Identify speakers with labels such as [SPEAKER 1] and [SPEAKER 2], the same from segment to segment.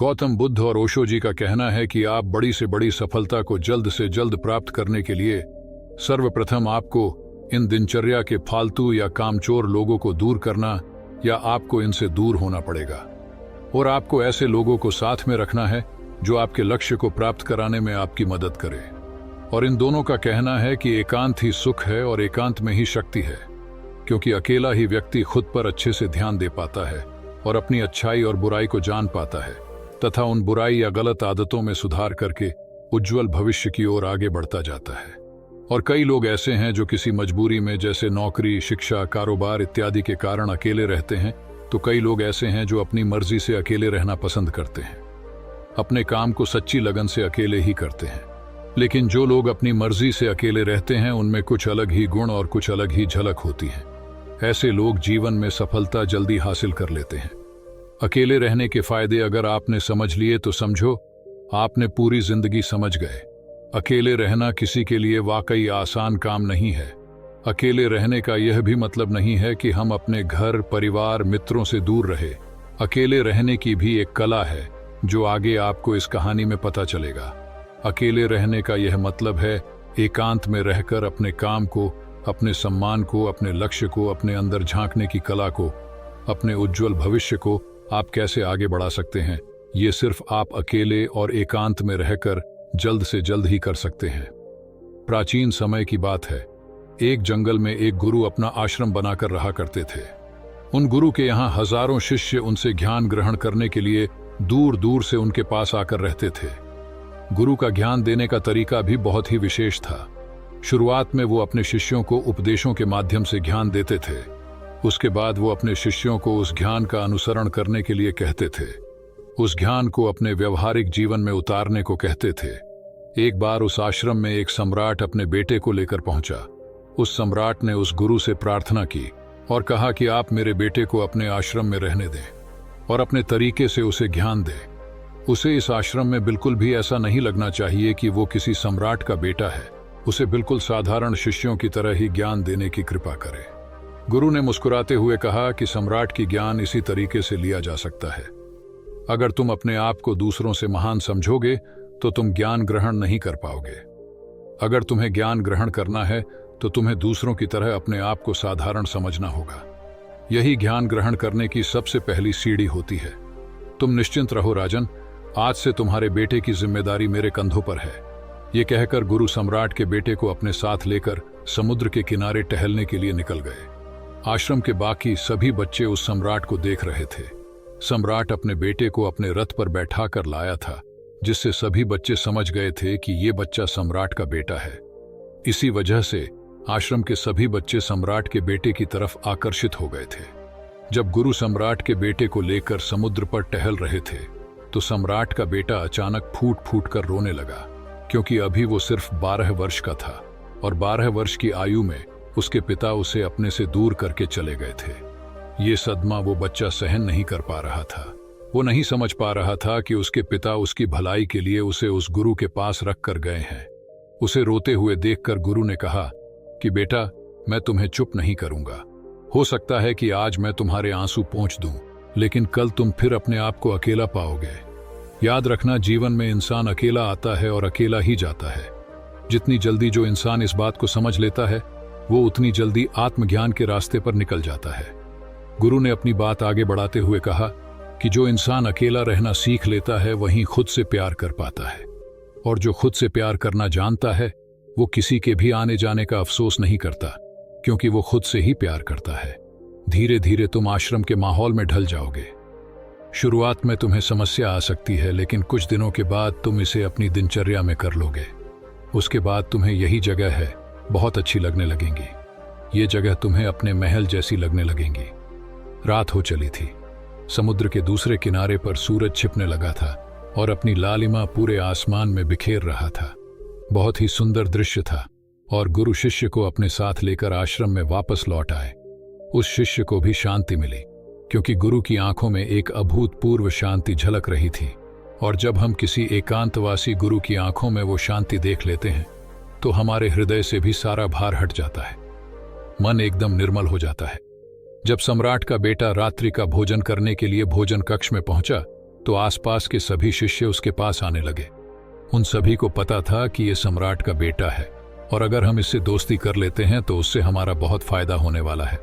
[SPEAKER 1] गौतम बुद्ध और ओशो जी का कहना है कि आप बड़ी से बड़ी सफलता को जल्द से जल्द प्राप्त करने के लिए सर्वप्रथम आपको इन दिनचर्या के फालतू या कामचोर लोगों को दूर करना या आपको इनसे दूर होना पड़ेगा, और आपको ऐसे लोगों को साथ में रखना है जो आपके लक्ष्य को प्राप्त कराने में आपकी मदद करे। और इन दोनों का कहना है कि एकांत ही सुख है और एकांत में ही शक्ति है, क्योंकि अकेला ही व्यक्ति खुद पर अच्छे से ध्यान दे पाता है और अपनी अच्छाई और बुराई को जान पाता है तथा उन बुराई या गलत आदतों में सुधार करके उज्जवल भविष्य की ओर आगे बढ़ता जाता है। और कई लोग ऐसे हैं जो किसी मजबूरी में, जैसे नौकरी, शिक्षा, कारोबार इत्यादि के कारण अकेले रहते हैं, तो कई लोग ऐसे हैं जो अपनी मर्जी से अकेले रहना पसंद करते हैं, अपने काम को सच्ची लगन से अकेले ही करते हैं। लेकिन जो लोग अपनी मर्जी से अकेले रहते हैं उनमें कुछ अलग ही गुण और कुछ अलग ही झलक होती है। ऐसे लोग जीवन में सफलता जल्दी हासिल कर लेते हैं। अकेले रहने के फायदे अगर आपने समझ लिए तो समझो आपने पूरी जिंदगी समझ गए। अकेले रहना किसी के लिए वाकई आसान काम नहीं है। अकेले रहने का यह भी मतलब नहीं है कि हम अपने घर, परिवार, मित्रों से दूर रहे। अकेले रहने की भी एक कला है जो आगे आपको इस कहानी में पता चलेगा। अकेले रहने का यह मतलब है एकांत में रहकर अपने काम को, अपने सम्मान को, अपने लक्ष्य को, अपने अंदर झांकने की कला को, अपने उज्जवल भविष्य को आप कैसे आगे बढ़ा सकते हैं, ये सिर्फ आप अकेले और एकांत में रहकर जल्द से जल्द ही कर सकते हैं। प्राचीन समय की बात है। एक जंगल में एक गुरु अपना आश्रम बनाकर रहा करते थे। उन गुरु के यहाँ हजारों शिष्य उनसे ज्ञान ग्रहण करने के लिए दूर दूर से उनके पास आकर रहते थे। गुरु का ज्ञान देने का तरीका भी बहुत ही विशेष था। शुरुआत में वो अपने शिष्यों को उपदेशों के माध्यम से ज्ञान देते थे। उसके बाद वो अपने शिष्यों को उस ज्ञान का अनुसरण करने के लिए कहते थे, उस ज्ञान को अपने व्यवहारिक जीवन में उतारने को कहते थे। एक बार उस आश्रम में एक सम्राट अपने बेटे को लेकर पहुंचा। उस सम्राट ने उस गुरु से प्रार्थना की और कहा कि आप मेरे बेटे को अपने आश्रम में रहने दें और अपने तरीके से उसे ज्ञान दें। उसे इस आश्रम में बिल्कुल भी ऐसा नहीं लगना चाहिए कि वो किसी सम्राट का बेटा है। उसे बिल्कुल साधारण शिष्यों की तरह ही ज्ञान देने की कृपा करे। गुरु ने मुस्कुराते हुए कहा कि सम्राट की ज्ञान इसी तरीके से लिया जा सकता है। अगर तुम अपने आप को दूसरों से महान समझोगे तो तुम ज्ञान ग्रहण नहीं कर पाओगे। अगर तुम्हें ज्ञान ग्रहण करना है तो तुम्हें दूसरों की तरह अपने आप को साधारण समझना होगा। यही ज्ञान ग्रहण करने की सबसे पहली सीढ़ी होती है। तुम निश्चिंत रहो राजन, आज से तुम्हारे बेटे की जिम्मेदारी मेरे कंधों पर है। ये कहकर गुरु सम्राट के बेटे को अपने साथ लेकर समुद्र के किनारे टहलने के लिए निकल गए। आश्रम के बाकी सभी बच्चे उस सम्राट को देख रहे थे। सम्राट अपने बेटे को अपने रथ पर बैठा कर लाया था, जिससे सभी बच्चे समझ गए थे कि ये बच्चा सम्राट का बेटा है। इसी वजह से आश्रम के सभी बच्चे सम्राट के बेटे की तरफ आकर्षित हो गए थे। जब गुरु सम्राट के बेटे को लेकर समुद्र पर टहल रहे थे तो सम्राट का बेटा अचानक फूट फूट कर रोने लगा, क्योंकि अभी वो सिर्फ 12 वर्ष का था और 12 वर्ष की आयु में उसके पिता उसे अपने से दूर करके चले गए थे। ये सदमा वो बच्चा सहन नहीं कर पा रहा था। वो नहीं समझ पा रहा था कि उसके पिता उसकी भलाई के लिए उसे उस गुरु के पास रख कर गए हैं। उसे रोते हुए देखकर गुरु ने कहा कि बेटा, मैं तुम्हें चुप नहीं करूंगा। हो सकता है कि आज मैं तुम्हारे आंसू पोंछ दूं, लेकिन कल तुम फिर अपने आप को अकेला पाओगे। याद रखना, जीवन में इंसान अकेला आता है और अकेला ही जाता है। जितनी जल्दी जो इंसान इस बात को समझ लेता है वो उतनी जल्दी आत्मज्ञान के रास्ते पर निकल जाता है। गुरु ने अपनी बात आगे बढ़ाते हुए कहा कि जो इंसान अकेला रहना सीख लेता है वही खुद से प्यार कर पाता है, और जो खुद से प्यार करना जानता है वो किसी के भी आने जाने का अफसोस नहीं करता, क्योंकि वो खुद से ही प्यार करता है। धीरे धीरे तुम आश्रम के माहौल में ढल जाओगे। शुरुआत में तुम्हें समस्या आ सकती है, लेकिन कुछ दिनों के बाद तुम इसे अपनी दिनचर्या में कर लोगे। उसके बाद तुम्हें यही जगह है बहुत अच्छी लगने लगेंगी। ये जगह तुम्हें अपने महल जैसी लगने लगेंगी। रात हो चली थी। समुद्र के दूसरे किनारे पर सूरज छिपने लगा था और अपनी लालिमा पूरे आसमान में बिखेर रहा था। बहुत ही सुंदर दृश्य था और गुरु शिष्य को अपने साथ लेकर आश्रम में वापस लौट आए। उस शिष्य को भी शांति मिली, क्योंकि गुरु की आंखों में एक अभूतपूर्व शांति झलक रही थी। और जब हम किसी एकांतवासी गुरु की आंखों में वो शांति देख लेते हैं तो हमारे हृदय से भी सारा भार हट जाता है, मन एकदम निर्मल हो जाता है। जब सम्राट का बेटा रात्रि का भोजन करने के लिए भोजन कक्ष में पहुंचा तो आसपास के सभी शिष्य उसके पास आने लगे। उन सभी को पता था कि ये सम्राट का बेटा है और अगर हम इससे दोस्ती कर लेते हैं तो उससे हमारा बहुत फायदा होने वाला है।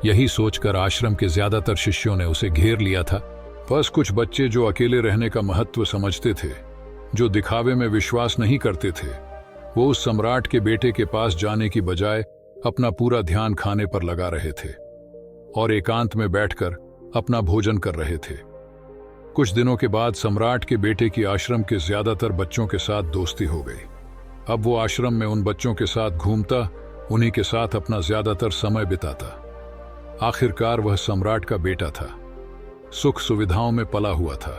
[SPEAKER 1] यही सोचकर आश्रम के ज्यादातर शिष्यों ने उसे घेर लिया था। बस कुछ बच्चे जो अकेले रहने का महत्व समझते थे, जो दिखावे में विश्वास नहीं करते थे, वो उस सम्राट के बेटे के पास जाने की बजाय अपना पूरा ध्यान खाने पर लगा रहे थे और एकांत में बैठकर अपना भोजन कर रहे थे। कुछ दिनों के बाद सम्राट के बेटे की आश्रम के ज्यादातर बच्चों के साथ दोस्ती हो गई। अब वो आश्रम में उन बच्चों के साथ घूमता, उन्हीं के साथ अपना ज्यादातर समय बिताता। आखिरकार वह सम्राट का बेटा था, सुख सुविधाओं में पला हुआ था।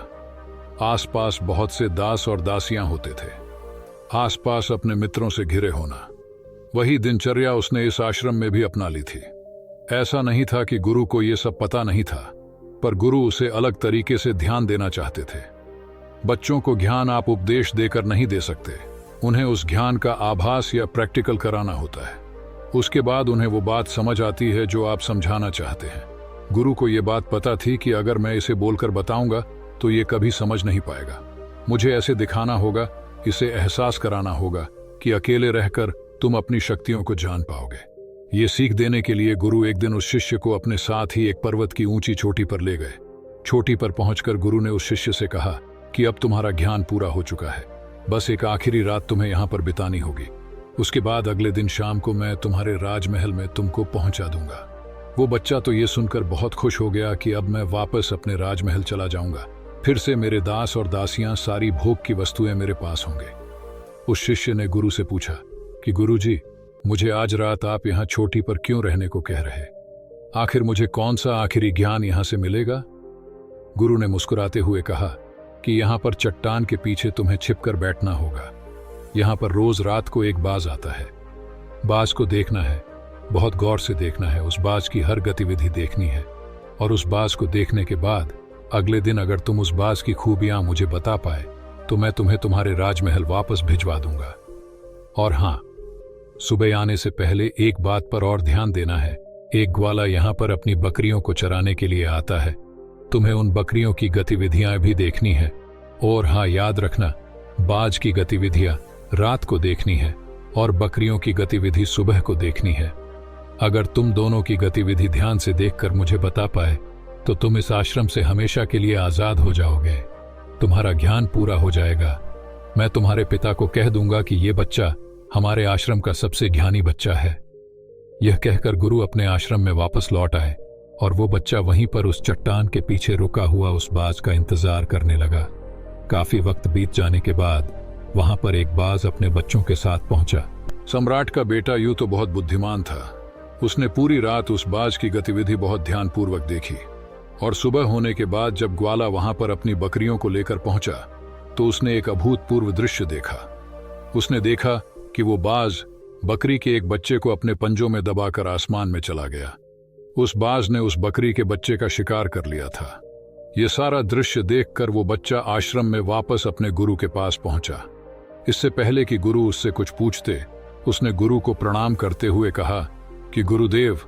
[SPEAKER 1] आसपास बहुत से दास और दासियां होते थे। आसपास अपने मित्रों से घिरे होना, वही दिनचर्या उसने इस आश्रम में भी अपना ली थी। ऐसा नहीं था कि गुरु को यह सब पता नहीं था, पर गुरु उसे अलग तरीके से ध्यान देना चाहते थे। बच्चों को ज्ञान आप उपदेश देकर नहीं दे सकते, उन्हें उस ज्ञान का आभास या प्रैक्टिकल कराना होता है। उसके बाद उन्हें वो बात समझ आती है जो आप समझाना चाहते हैं। गुरु को ये बात पता थी कि अगर मैं इसे बोलकर बताऊंगा तो ये कभी समझ नहीं पाएगा। मुझे ऐसे दिखाना होगा, इसे एहसास कराना होगा कि अकेले रहकर तुम अपनी शक्तियों को जान पाओगे। ये सीख देने के लिए गुरु एक दिन उस शिष्य को अपने साथ ही एक पर्वत की ऊंची चोटी पर ले गए। चोटी पर पहुंचकर गुरु ने उस शिष्य से कहा कि अब तुम्हारा ज्ञान पूरा हो चुका है, बस एक आखिरी रात तुम्हें यहां पर बितानी होगी। उसके बाद अगले दिन शाम को मैं तुम्हारे राजमहल में तुमको पहुंचा दूंगा। वो बच्चा तो ये सुनकर बहुत खुश हो गया कि अब मैं वापस अपने राजमहल चला जाऊंगा, फिर से मेरे दास और दासियां, सारी भोग की वस्तुएं मेरे पास होंगे। उस शिष्य ने गुरु से पूछा कि गुरु जी, मुझे आज रात आप यहाँ चोटी पर क्यों रहने को कह रहे? आखिर मुझे कौन सा आखिरी ज्ञान यहाँ से मिलेगा? गुरु ने मुस्कुराते हुए कहा कि यहाँ पर चट्टान के पीछे तुम्हें छिपकर बैठना होगा। यहाँ पर रोज रात को एक बाज आता है। बाज को देखना है, बहुत गौर से देखना है, उस बाज की हर गतिविधि देखनी है और उस बाज को देखने के बाद अगले दिन अगर तुम उस बाज की खूबियां मुझे बता पाए तो मैं तुम्हें तुम्हारे राजमहल वापस भिजवा दूंगा। और हाँ, सुबह आने से पहले एक बात पर और ध्यान देना है। एक ग्वाला यहाँ पर अपनी बकरियों को चराने के लिए आता है, तुम्हें उन बकरियों की गतिविधियां भी देखनी है। और हाँ, याद रखना, बाज की गतिविधियां रात को देखनी है और बकरियों की गतिविधि सुबह को देखनी है। अगर तुम दोनों की गतिविधि ध्यान से देखकर मुझे बता पाए तो तुम इस आश्रम से हमेशा के लिए आजाद हो जाओगे, तुम्हारा ज्ञान पूरा हो जाएगा। मैं तुम्हारे पिता को कह दूंगा कि ये बच्चा हमारे आश्रम का सबसे ज्ञानी बच्चा है। यह कहकर गुरु अपने आश्रम में वापस लौट आए और वो बच्चा वहीं पर उस चट्टान के पीछे रुका हुआ उस बाज का इंतजार करने लगा। काफी वक्त बीत जाने के बाद वहां पर एक बाज अपने बच्चों के साथ पहुंचा। सम्राट का बेटा यूं तो बहुत बुद्धिमान था। उसने पूरी रात उस बाज की गतिविधि बहुत ध्यानपूर्वक देखी और सुबह होने के बाद जब ग्वाला वहां पर अपनी बकरियों को लेकर पहुंचा तो उसने एक अभूतपूर्व दृश्य देखा। उसने देखा कि वो बाज बकरी के एक बच्चे को अपने पंजों में दबाकर आसमान में चला गया। उस बाज ने उस बकरी के बच्चे का शिकार कर लिया था। ये सारा दृश्य देखकर वो बच्चा आश्रम में वापस अपने गुरु के पास पहुंचा। इससे पहले कि गुरु उससे कुछ पूछते, उसने गुरु को प्रणाम करते हुए कहा कि गुरुदेव,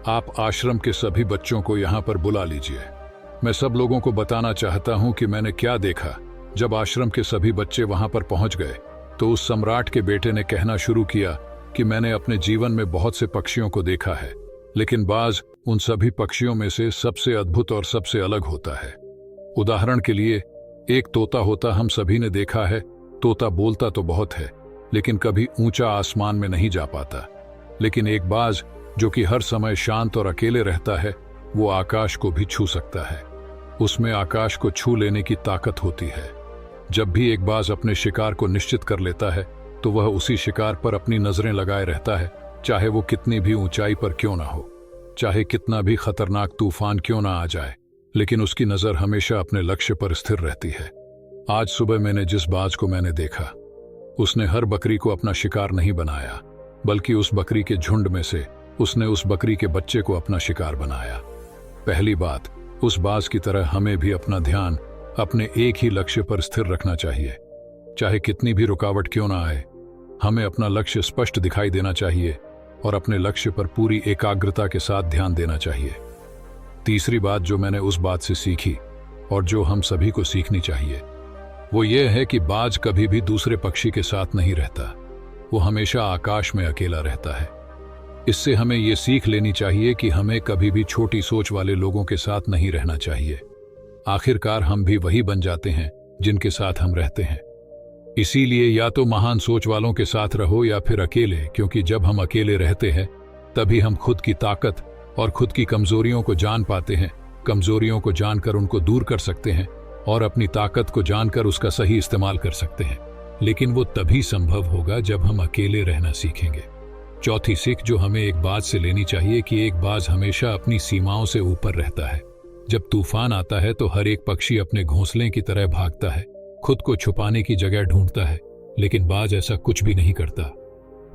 [SPEAKER 1] आप आश्रम के सभी बच्चों को यहाँ पर बुला लीजिए। मैं सब लोगों को बताना चाहता हूँ कि मैंने क्या देखा। जब आश्रम के सभी बच्चे वहां पर पहुंच गए तो उस सम्राट के बेटे ने कहना शुरू किया कि मैंने अपने जीवन में बहुत से पक्षियों को देखा है, लेकिन बाज उन सभी पक्षियों में से सबसे अद्भुत और सबसे अलग होता है। उदाहरण के लिए, एक तोता होता हम सभी ने देखा है। तोता बोलता तो बहुत है लेकिन कभी ऊंचा आसमान में नहीं जा पाता, लेकिन एक बाज जो कि हर समय शांत और अकेले रहता है, वो आकाश को भी छू सकता है। उसमें आकाश को छू लेने की ताकत होती है। जब भी एक बाज अपने शिकार को निश्चित कर लेता है तो वह उसी शिकार पर अपनी नजरें लगाए रहता है, चाहे वो कितनी भी ऊंचाई पर क्यों ना हो, चाहे कितना भी खतरनाक तूफान क्यों ना आ जाए, लेकिन उसकी नजर हमेशा अपने लक्ष्य पर स्थिर रहती है। आज सुबह मैंने जिस बाज को मैंने देखा, उसने हर बकरी को अपना शिकार नहीं बनाया, बल्कि उस बकरी के झुंड में से उसने उस बकरी के बच्चे को अपना शिकार बनाया। पहली बात, उस बाज की तरह हमें भी अपना ध्यान अपने एक ही लक्ष्य पर स्थिर रखना चाहिए। चाहे कितनी भी रुकावट क्यों ना आए, हमें अपना लक्ष्य स्पष्ट दिखाई देना चाहिए और अपने लक्ष्य पर पूरी एकाग्रता के साथ ध्यान देना चाहिए। तीसरी बात जो मैंने उस बात से सीखी और जो हम सभी को सीखनी चाहिए वो ये है कि बाज कभी भी दूसरे पक्षी के साथ नहीं रहता, वो हमेशा आकाश में अकेला रहता है। इससे हमें ये सीख लेनी चाहिए कि हमें कभी भी छोटी सोच वाले लोगों के साथ नहीं रहना चाहिए। आखिरकार हम भी वही बन जाते हैं जिनके साथ हम रहते हैं। इसीलिए या तो महान सोच वालों के साथ रहो या फिर अकेले, क्योंकि जब हम अकेले रहते हैं तभी हम खुद की ताकत और खुद की कमजोरियों को जान पाते हैं। कमजोरियों को जानकर उनको दूर कर सकते हैं और अपनी ताकत को जानकर उसका सही इस्तेमाल कर सकते हैं। लेकिन वो तभी संभव होगा जब हम अकेले रहना सीखेंगे। चौथी सीख जो हमें एक बाज से लेनी चाहिए कि एक बाज हमेशा अपनी सीमाओं से ऊपर रहता है। जब तूफान आता है तो हर एक पक्षी अपने घोंसले की तरह भागता है, खुद को छुपाने की जगह ढूंढता है, लेकिन बाज ऐसा कुछ भी नहीं करता।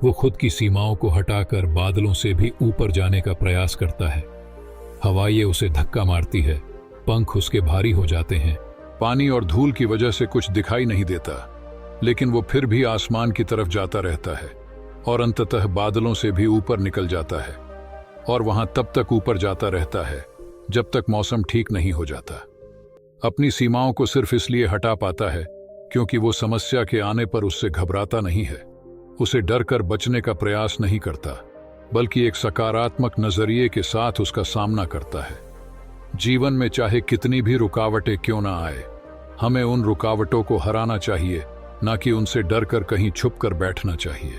[SPEAKER 1] वो खुद की सीमाओं को हटाकर बादलों से भी ऊपर जाने का प्रयास करता है। हवाएं उसे धक्का मारती है, पंख उसके भारी हो जाते हैं, पानी और धूल की वजह से कुछ दिखाई नहीं देता, लेकिन वो फिर भी आसमान की तरफ जाता रहता है और अंततः बादलों से भी ऊपर निकल जाता है और वहां तब तक ऊपर जाता रहता है जब तक मौसम ठीक नहीं हो जाता। अपनी सीमाओं को सिर्फ इसलिए हटा पाता है क्योंकि वो समस्या के आने पर उससे घबराता नहीं है, उसे डर कर बचने का प्रयास नहीं करता, बल्कि एक सकारात्मक नजरिए के साथ उसका सामना करता है। जीवन में चाहे कितनी भी रुकावटें क्यों ना आए, हमें उन रुकावटों को हराना चाहिए, ना कि उनसे डर कर कहीं छुप कर बैठना चाहिए।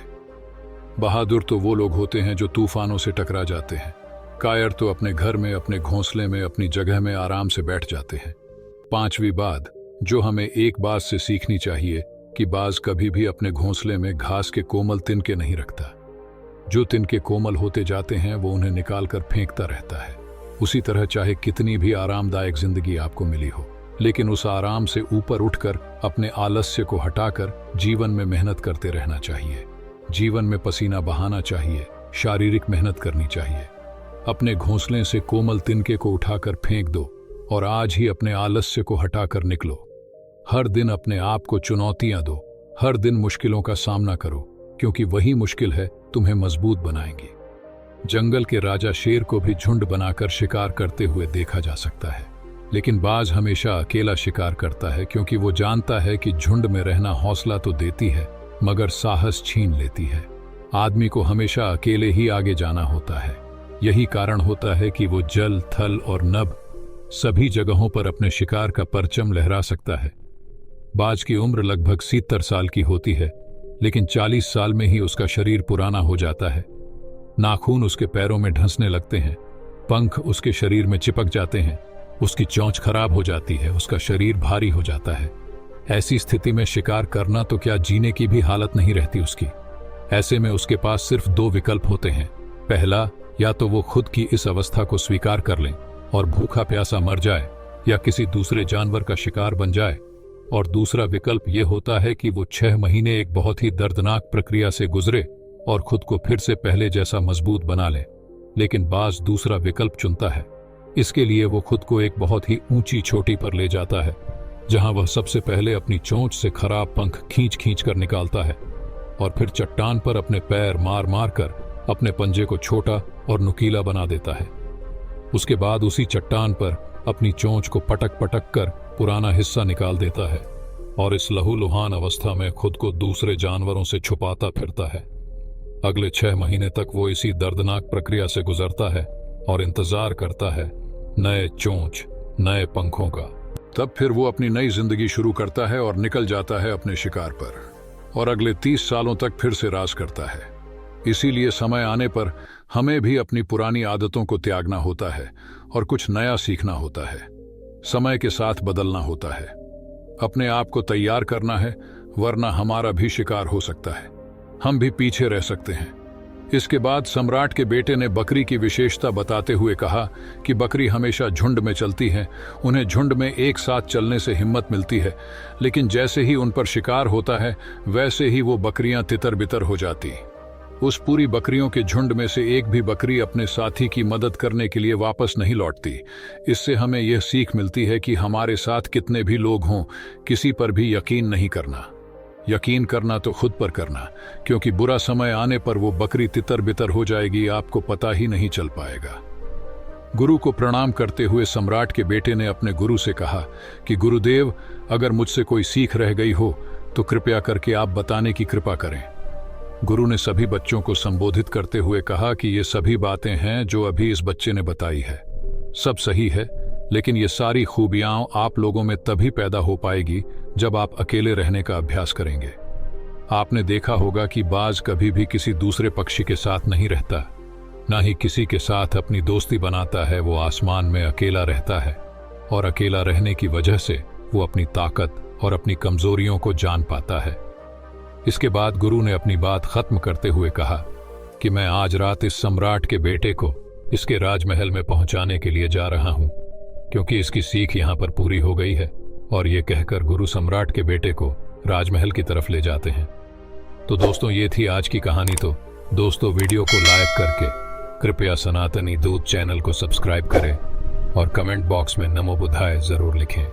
[SPEAKER 1] बहादुर तो वो लोग होते हैं जो तूफानों से टकरा जाते हैं, कायर तो अपने घर में, अपने घोंसले में, अपनी जगह में आराम से बैठ जाते हैं। पांचवी बात जो हमें एक बात से सीखनी चाहिए कि बाज कभी भी अपने घोंसले में घास के कोमल तिनके नहीं रखता। जो तिनके कोमल होते जाते हैं वो उन्हें निकाल कर फेंकता रहता है। उसी तरह चाहे कितनी भी आरामदायक जिंदगी आपको मिली हो, लेकिन उस आराम से ऊपर उठकर अपने आलस्य को हटाकर जीवन में मेहनत करते रहना चाहिए। जीवन में पसीना बहाना चाहिए, शारीरिक मेहनत करनी चाहिए। अपने घोंसले से कोमल तिनके को उठाकर फेंक दो और आज ही अपने आलस्य को हटाकर निकलो। हर दिन अपने आप को चुनौतियां दो, हर दिन मुश्किलों का सामना करो, क्योंकि वही मुश्किल है तुम्हें मजबूत बनाएंगी। जंगल के राजा शेर को भी झुंड बनाकर शिकार करते हुए देखा जा सकता है, लेकिन बाज हमेशा अकेला शिकार करता है, क्योंकि वो जानता है कि झुंड में रहना हौसला तो देती है मगर साहस छीन लेती है। आदमी को हमेशा अकेले ही आगे जाना होता है। यही कारण होता है कि वो जल, थल और नभ सभी जगहों पर अपने शिकार का परचम लहरा सकता है। बाज की उम्र लगभग 70 साल की होती है, लेकिन 40 साल में ही उसका शरीर पुराना हो जाता है। नाखून उसके पैरों में ढंसने लगते हैं, पंख उसके शरीर में चिपक जाते हैं, उसकी चोंच खराब हो जाती है, उसका शरीर भारी हो जाता है। ऐसी स्थिति में शिकार करना तो क्या, जीने की भी हालत नहीं रहती उसकी। ऐसे में उसके पास सिर्फ 2 विकल्प होते हैं। पहला, या तो वो खुद की इस अवस्था को स्वीकार कर लें और भूखा प्यासा मर जाए या किसी दूसरे जानवर का शिकार बन जाए, और दूसरा विकल्प ये होता है कि वो 6 महीने एक बहुत ही दर्दनाक प्रक्रिया से गुजरे और खुद को फिर से पहले जैसा मजबूत बना ले। लेकिन बाज दूसरा विकल्प चुनता है। इसके लिए वो खुद को एक बहुत ही ऊंची चोटी पर ले जाता है, जहां वह सबसे पहले अपनी चोंच से खराब पंख खींच खींच कर निकालता है और फिर चट्टान पर अपने पैर मार मार कर अपने पंजे को छोटा और नुकीला बना देता है। उसके बाद उसी चट्टान पर अपनी चोंच को पटक पटक कर पुराना हिस्सा निकाल देता है और इस लहूलुहान अवस्था में खुद को दूसरे जानवरों से छुपाता फिरता है। अगले 6 महीने तक वो इसी दर्दनाक प्रक्रिया से गुजरता है और इंतजार करता है नए चोंच, नए पंखों का। तब फिर वो अपनी नई जिंदगी शुरू करता है और निकल जाता है अपने शिकार पर, और अगले 30 सालों तक फिर से राज करता है। इसीलिए समय आने पर हमें भी अपनी पुरानी आदतों को त्यागना होता है और कुछ नया सीखना होता है। समय के साथ बदलना होता है, अपने आप को तैयार करना है, वरना हमारा भी शिकार हो सकता है, हम भी पीछे रह सकते हैं। इसके बाद सम्राट के बेटे ने बकरी की विशेषता बताते हुए कहा कि बकरी हमेशा झुंड में चलती है, उन्हें झुंड में एक साथ चलने से हिम्मत मिलती है, लेकिन जैसे ही उन पर शिकार होता है वैसे ही वो बकरियां तितर बितर हो जाती। उस पूरी बकरियों के झुंड में से एक भी बकरी अपने साथी की मदद करने के लिए वापस नहीं लौटती। इससे हमें यह सीख मिलती है कि हमारे साथ कितने भी लोग हों, किसी पर भी यकीन नहीं करना। यकीन करना तो खुद पर करना, क्योंकि बुरा समय आने पर वो बकरी तितर बितर हो जाएगी, आपको पता ही नहीं चल पाएगा। गुरु को प्रणाम करते हुए सम्राट के बेटे ने अपने गुरु से कहा कि गुरुदेव, अगर मुझसे कोई सीख रह गई हो तो कृपया करके आप बताने की कृपा करें। गुरु ने सभी बच्चों को संबोधित करते हुए कहा कि ये सभी बातें हैं जो अभी इस बच्चे ने बताई है, सब सही है, लेकिन ये सारी खूबियां आप लोगों में तभी पैदा हो पाएगी जब आप अकेले रहने का अभ्यास करेंगे। आपने देखा होगा कि बाज कभी भी किसी दूसरे पक्षी के साथ नहीं रहता, ना ही किसी के साथ अपनी दोस्ती बनाता है। वो आसमान में अकेला रहता है और अकेला रहने की वजह से वो अपनी ताकत और अपनी कमजोरियों को जान पाता है। इसके बाद गुरु ने अपनी बात खत्म करते हुए कहा कि मैं आज रात इस सम्राट के बेटे को इसके राजमहल में पहुंचाने के लिए जा रहा हूं, क्योंकि इसकी सीख यहां पर पूरी हो गई है। और ये कहकर गुरु सम्राट के बेटे को राजमहल की तरफ ले जाते हैं। तो दोस्तों, ये थी आज की कहानी। तो दोस्तों, वीडियो को लाइक करके कृपया सनातनी दूत चैनल को सब्सक्राइब करें और कमेंट बॉक्स में नमो बुद्धाय जरूर लिखें।